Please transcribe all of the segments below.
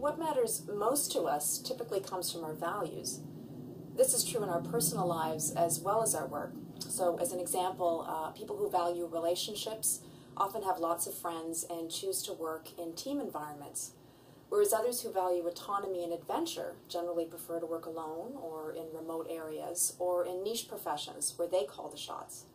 what matters most to us typically comes from our values. This is true in our personal lives as well as our work. So as an example, people who value relationships often have lots of friends and choose to work in team environments, whereas others who value autonomy and adventure generally prefer to work alone or in remote areas or in niche professions where they call the shots.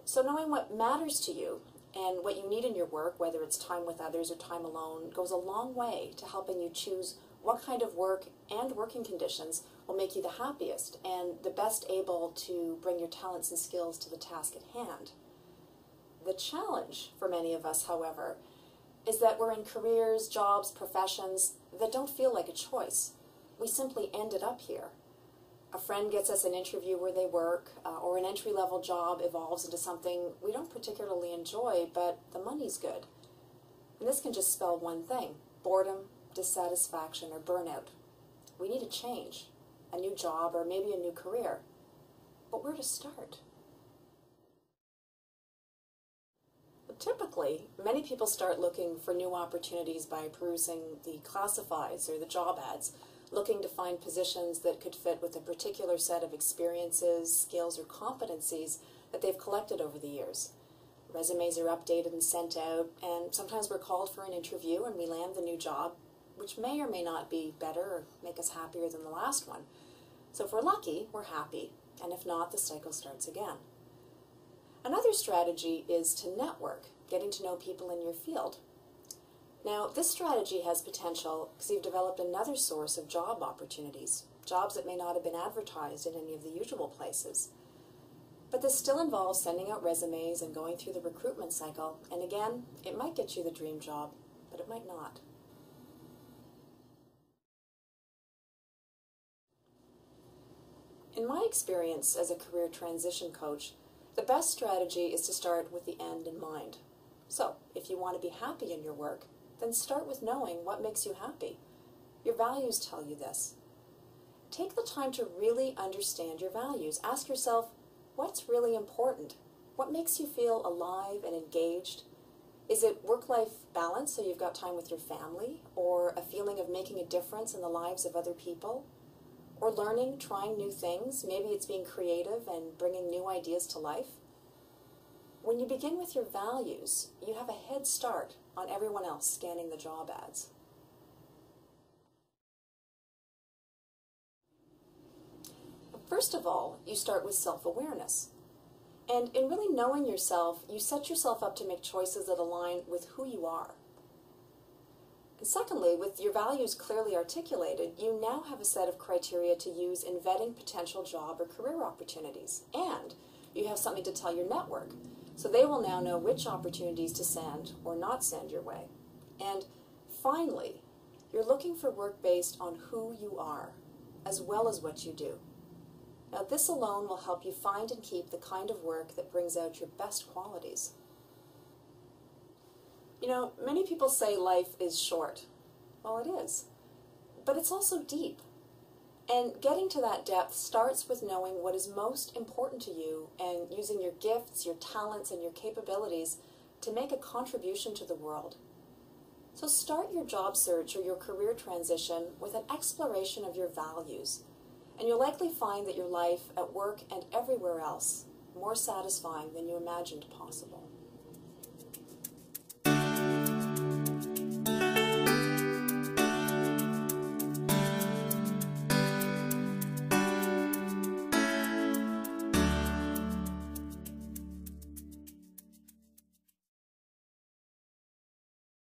So knowing what matters to you and what you need in your work, whether it's time with others or time alone, goes a long way to helping you choose what kind of work and working conditions will make you the happiest and the best able to bring your talents and skills to the task at hand. The challenge for many of us, however, is that we're in careers, jobs, professions that don't feel like a choice. We simply ended up here. A friend gets us an interview where they work, or an entry-level job evolves into something we don't particularly enjoy, but the money's good. And this can just spell one thing: boredom, dissatisfaction, or burnout. We need a change, a new job, or maybe a new career. But where to start? Typically, many people start looking for new opportunities by perusing the classifieds or the job ads, looking to find positions that could fit with a particular set of experiences, skills, or competencies that they've collected over the years. Resumes are updated and sent out, and sometimes we're called for an interview and we land the new job, which may or may not be better or make us happier than the last one. So if we're lucky, we're happy, and if not, the cycle starts again. Another strategy is to network, getting to know people in your field. Now, this strategy has potential because you've developed another source of job opportunities, jobs that may not have been advertised in any of the usual places. But this still involves sending out resumes and going through the recruitment cycle, and again, it might get you the dream job, but it might not. In my experience as a career transition coach, the best strategy is to start with the end in mind. So, if you want to be happy in your work, then start with knowing what makes you happy. Your values tell you this. Take the time to really understand your values. Ask yourself, what's really important? What makes you feel alive and engaged? Is it work-life balance, so you've got time with your family, or a feeling of making a difference in the lives of other people? Or learning, trying new things? Maybe it's being creative and bringing new ideas to life. When you begin with your values, you have a head start on everyone else scanning the job ads. First of all, you start with self-awareness. And in really knowing yourself, you set yourself up to make choices that align with who you are. And secondly, with your values clearly articulated, you now have a set of criteria to use in vetting potential job or career opportunities. And you have something to tell your network, so they will now know which opportunities to send or not send your way. And finally, you're looking for work based on who you are, as well as what you do. Now, this alone will help you find and keep the kind of work that brings out your best qualities. You know, many people say life is short. Well, it is. But it's also deep. And getting to that depth starts with knowing what is most important to you and using your gifts, your talents, and your capabilities to make a contribution to the world. So start your job search or your career transition with an exploration of your values. And you'll likely find that your life at work and everywhere else more satisfying than you imagined possible.